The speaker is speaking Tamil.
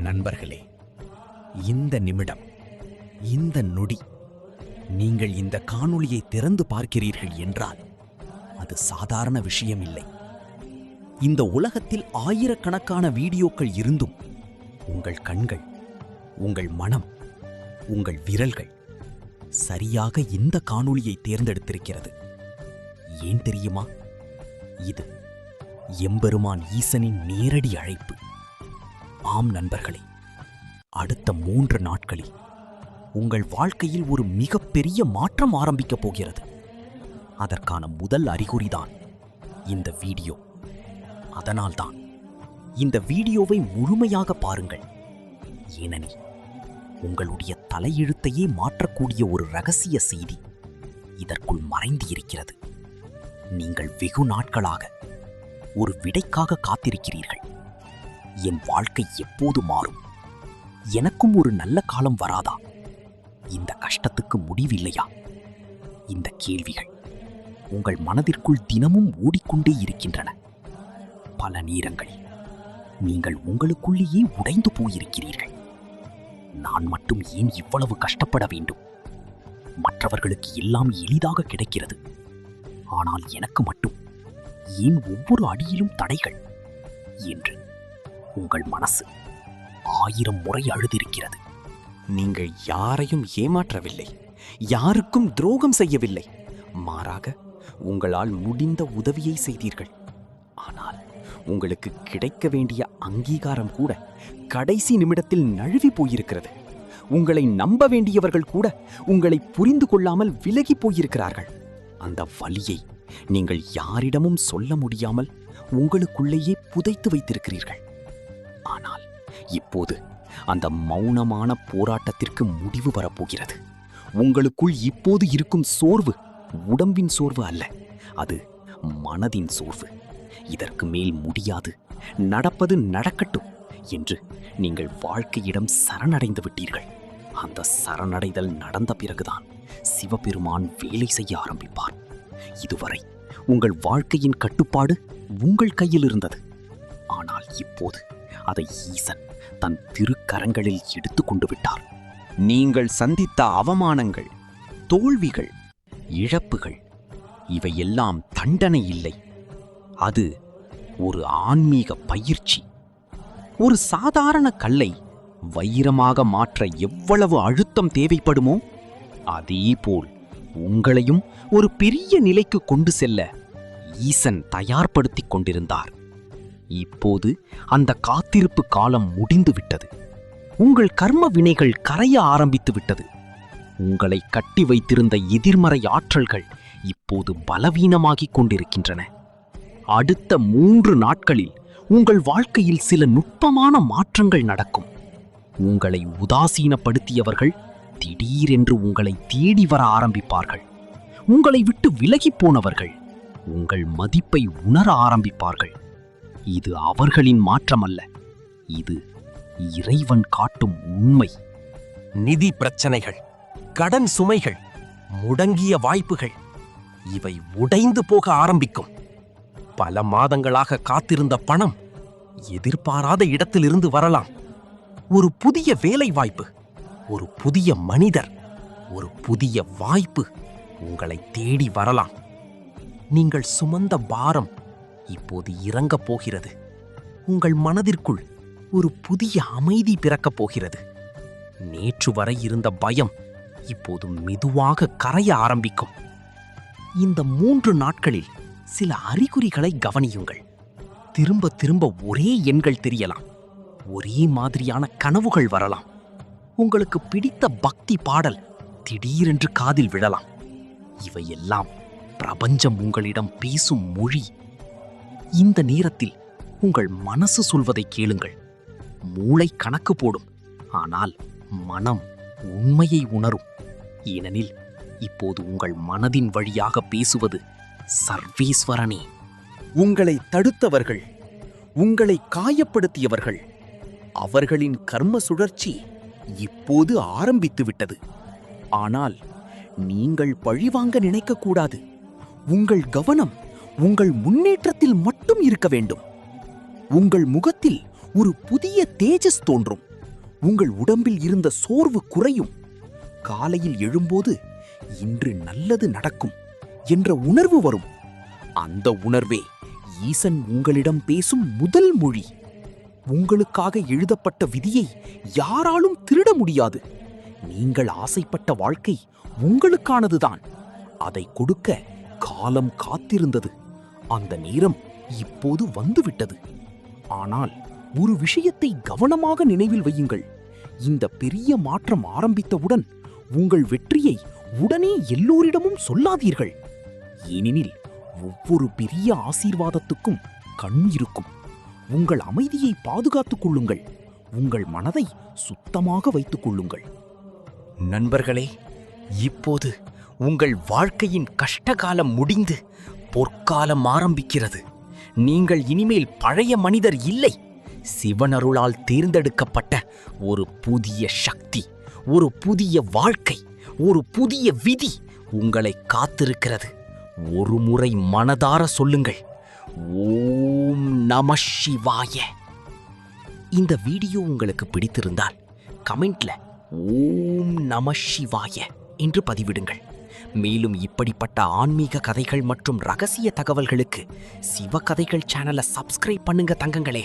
நண்பர்களே, இந்த நிமிடம், இந்த நொடி நீங்கள் இந்த காணொளியை திறந்து பார்க்கிறீர்கள் என்றால் அது சாதாரண விஷயம் இல்லை. இந்த உலகத்தில் ஆயிரக்கணக்கான வீடியோக்கள் இருந்தும் உங்கள் கண்கள், உங்கள் மனம், உங்கள் விரல்கள் சரியாக இந்த காணொளியை தேர்ந்தெடுத்திருக்கிறது. ஏன் தெரியுமா? இது எம்பெருமான் ஈசனின் நேரடி அழைப்பு. ஆம் நண்பர்களே, அடுத்த 3 நாட்களில் உங்கள் வாழ்க்கையில் ஒரு மிகப்பெரிய மாற்றம் ஆரம்பிக்கப் போகிறது. அதற்கான முதல் அறிகுறிதான் இந்த வீடியோ. அதனால்தான் இந்த வீடியோவை முழுமையாக பாருங்கள். ஏனெனில் உங்களுடைய தலையெழுத்தையே மாற்றக்கூடிய ஒரு ரகசிய செய்தி இதற்குள் மறைந்து இருக்கிறது. நீங்கள் வெகு நாட்களாக ஒரு விடைக்காக காத்திருக்கிறீர்கள். என் வாழ்க்கை எப்போது மாறும்? எனக்கும் ஒரு நல்ல காலம் வராதா? இந்த கஷ்டத்துக்கு முடிவில்லையா? இந்த கேள்விகள் உங்கள் மனதிற்குள் தினமும் ஓடிக்கொண்டே இருக்கின்றன. பல நேரங்களில் நீங்கள் உங்களுக்குள்ளேயே உடைந்து போயிருக்கிறீர்கள். நான் மட்டும் ஏன் இவ்வளவு கஷ்டப்பட வேண்டும்? மற்றவர்களுக்கு எல்லாம் எளிதாக கிடைக்கிறது, ஆனால் எனக்கு மட்டும் ஏன் ஒவ்வொரு அடியிலும் தடைகள் என்று உங்கள் மனசு 1000 முறை அழுதிருக்கிறது. நீங்கள் யாரையும் ஏமாற்றவில்லை, யாருக்கும் துரோகம் செய்யவில்லை. மாறாக உங்களால் முடிந்த உதவியை செய்தீர்கள். ஆனால் உங்களுக்கு கிடைக்க வேண்டிய அங்கீகாரம் கூட கடைசி நிமிடத்தில் நழுவி போயிருக்கிறது. உங்களை நம்ப வேண்டியவர்கள் கூட உங்களை புரிந்து கொள்ளாமல் விலகி போயிருக்கிறார்கள். அந்த வலியை நீங்கள் யாரிடமும் சொல்ல முடியாமல் உங்களுக்குள்ளேயே புதைத்து வைத்திருக்கிறீர்கள். ஆனால் இப்போது அந்த மௌனமான போராட்டத்திற்கு முடிவு வரப்போகிறது. உங்களுக்குள் இப்போது இருக்கும் சோர்வு உடம்பின் சோர்வு அல்ல, அது மனதின் சோர்வு. இதற்கு மேல் முடியாது, நடப்பது நடக்கட்டும் என்று நீங்கள் வாழ்க்கையிடம் சரணடைந்து விட்டீர்கள். அந்த சரணடைதல் நடந்த பிறகுதான் சிவபெருமான் வேலை செய்ய ஆரம்பிப்பார். இதுவரை உங்கள் வாழ்க்கையின் கட்டுப்பாடு உங்கள் கையில் இருந்தது. ஆனால் இப்போது அதை ஈசன் தன் திருக்கரங்களில் எடுத்துக்கொண்டு விட்டார். நீங்கள் சந்தித்த அவமானங்கள், தோல்விகள், இழப்புகள் இவையெல்லாம் தண்டனை இல்லை. அது ஒரு ஆன்மீக பயிற்சி. ஒரு சாதாரண கல்லை வைரமாக மாற்ற எவ்வளவு அழுத்தம் தேவைப்படுமோ அதேபோல் உங்களையும் ஒரு பெரிய நிலைக்கு கொண்டு செல்ல ஈசன் தயார்படுத்திக் கொண்டிருந்தார். இப்போது அந்த காத்திருப்பு காலம் முடிந்து விட்டது. உங்கள் கர்ம வினைகள் கரைய ஆரம்பித்து விட்டது. உங்களை கட்டி வைத்திருந்த எதிர்மறை ஆற்றல்கள் இப்போது பலவீனமாகிக் கொண்டிருக்கின்றன. அடுத்த 3 நாட்களில் உங்கள் வாழ்க்கையில் சில நுட்பமான மாற்றங்கள் நடக்கும். உங்களை உதாசீனப்படுத்தியவர்கள் திடீரென்று உங்களை தேடி வர ஆரம்பிப்பார்கள். உங்களை விட்டு விலகிப் போனவர்கள் உங்கள் மதிப்பை உணர ஆரம்பிப்பார்கள். இது அவர்களின் மாற்றமல்ல, இது இறைவன் காட்டும் உண்மை. நிதி பிரச்சனைகள், கடன் சுமைகள், முடங்கிய வாய்ப்புகள் இவை உடைந்து போக ஆரம்பிக்கும். பல மாதங்களாக காத்திருந்த பணம் எதிர்பாராத இடத்திலிருந்து வரலாம். ஒரு புதிய வேலை வாய்ப்பு, ஒரு புதிய மனிதர், ஒரு புதிய வாய்ப்பு உங்களை தேடி வரலாம். நீங்கள் சுமந்த பாரம் இப்போது இறங்கப் போகிறது. உங்கள் மனதிற்குள் ஒரு புதிய அமைதி பிறக்கப் போகிறது. நேற்று வரை இருந்த பயம் இப்போது மெதுவாக கரைய ஆரம்பிக்கும். இந்த 3 நாட்களில் சில அறிகுறிகளை கவனியுங்கள். திரும்ப திரும்ப ஒரே எண்கள் தெரியலாம். ஒரே மாதிரியான கனவுகள் வரலாம். உங்களுக்கு பிடித்த பக்தி பாடல் திடீரென்று காதில் விழலாம். இவையெல்லாம் பிரபஞ்சம் உங்களிடம் பேசும் மொழி. இந்த நேரத்தில் உங்கள் மனசு சொல்வதை கேளுங்கள். மூளை கணக்கு போடும், ஆனால் மனம் உண்மையை உணரும். ஏனெனில் இப்போது உங்கள் மனதின் வழியாக பேசுவது சர்வேஸ்வரனே. உங்களை தடுத்தவர்கள், உங்களை காயப்படுத்தியவர்கள், அவர்களின் கர்ம சுழற்சி இப்போது ஆரம்பித்து விட்டது. ஆனால் நீங்கள் பழிவாங்க நினைக்கக்கூடாது. உங்கள் கவனம் உங்கள் முன்னேற்றத்தில் மட்டும் இருக்க வேண்டும். உங்கள் முகத்தில் ஒரு புதிய தேஜஸ் தோன்றும். உங்கள் உடம்பில் இருந்த சோர்வு குறையும். காலையில் எழும்போது இன்று நல்லது நடக்கும் என்ற உணர்வு வரும். அந்த உணர்வே ஈசன் உங்களிடம் பேசும் முதல் மொழி. உங்களுக்காக எழுதப்பட்ட விதியை யாராலும் திருட முடியாது. நீங்கள் ஆசைப்பட்ட வாழ்க்கை உங்களுக்கானதுதான். அதை கொடுக்க காலம் காத்திருந்தது. அந்த நேரம் இப்போது வந்துவிட்டது. ஆனால் ஒரு விஷயத்தை கவனமாக நினைவில் வையுங்கள். இந்த பெரிய மாற்றம் ஆரம்பித்தவுடன் உங்கள் வெற்றியை உடனே எல்லோரிடமும் சொல்லாதீர்கள். ஏனெனில் ஒவ்வொரு பெரிய ஆசீர்வாதத்துக்கும் கண் இருக்கும். உங்கள் அமைதியை பாதுகாத்துக் கொள்ளுங்கள். உங்கள் மனதை சுத்தமாக வைத்துக் கொள்ளுங்கள். நண்பர்களே, இப்போது உங்கள் வாழ்க்கையின் கஷ்டகாலம் முடிந்து பொற்காலம் ஆரம்பிக்கிறது. நீங்கள் இனிமேல் பழைய மனிதர் இல்லை. சிவனருளால் தேர்ந்தெடுக்கப்பட்ட ஒரு புதிய சக்தி, ஒரு புதிய வாழ்க்கை, ஒரு புதிய விதி உங்களை காத்திருக்கிறது. ஒரு முறை மனதார சொல்லுங்கள், ஓம் நம சிவாய. இந்த வீடியோ உங்களுக்கு பிடித்திருந்தால் கமெண்ட்ல ஓம் நம சிவாய என்று பதிவிடுங்கள். மேலும் இப்படிப்பட்ட ஆன்மீக கதைகள் மற்றும் ரகசிய தகவல்களுக்கு சிவகதைகள் சேனலை சப்ஸ்கிரைப் பண்ணுங்க தங்கங்களே.